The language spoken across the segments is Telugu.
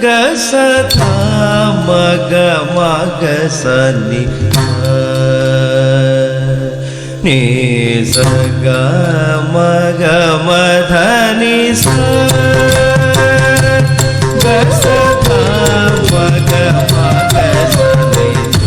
ಗ ಸ ಧ ಮ ಗ ಮ ಗ ಸ ನಿ ನಿ ಸ ಗ ಮ ಗ ಮ ಧ ನಿ ಸ ಗ ಸ ಧ ಮ ಗ ಮ ಗ ಸ ನಿ ಸ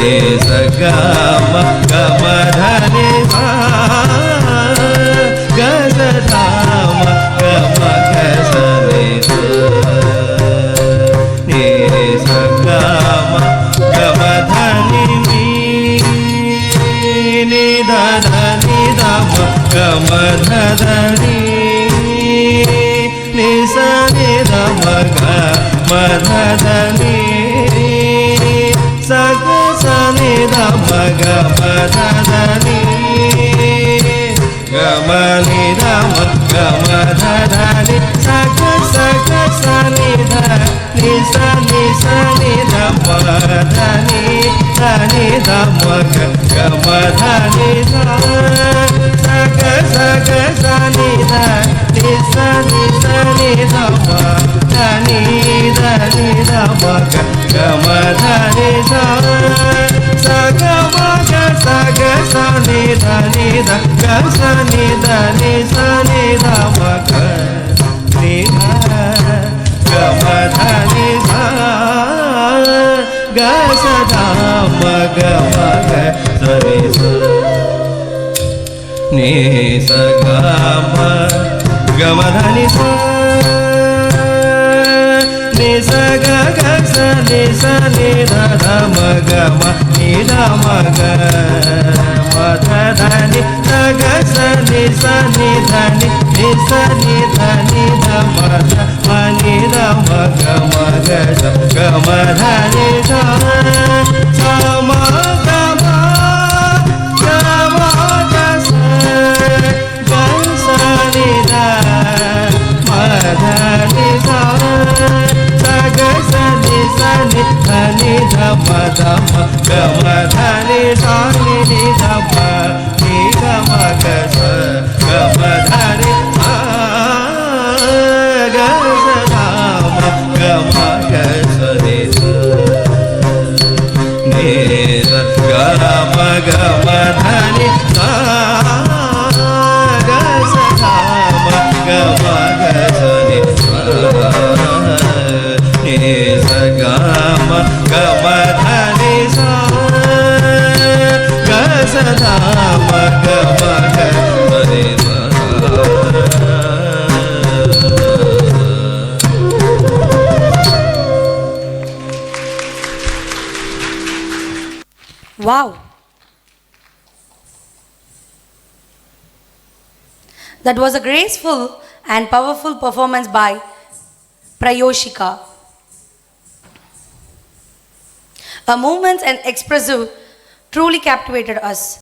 ನಿ ಸ ಗ ధని మగ గమధని సా సగ మగ సగ సని ధని ద గ సని ధని సని ధ మగ ని గమధని సా గ సదా మగ మగ సని సా ని స గ మ గమధని సా ని స గ గ స ని స ని ధ ధ మ గ మ ని ధ మ గ మ ధ ధ ని స గ స ని స ని ధ ని ని స ని ధ ని ధ మ ధ మ ని ధ మ గ మ గ స గ మ ధ ని ధ స మ గ మ గ మ గ స గ స ని ధ మ ధ ని స స గ స ని స ని ధ ని ధ మ ధ మ గ మ ధ ని స ని ని ధ మ ని ధ మ గ స గ మ ధ ని స గ స ధ మ గ మ గ స ని స ని ధ గ మ గ మ ధ ని స గ స ధ మ గ మ గ స ని స ని స గ మ గ మ ధ ని స గ స ధ మ గ మ గ స ని స. Wow! That was a graceful and powerful performance by Prayoshika. Her movements and expressive truly captivated us.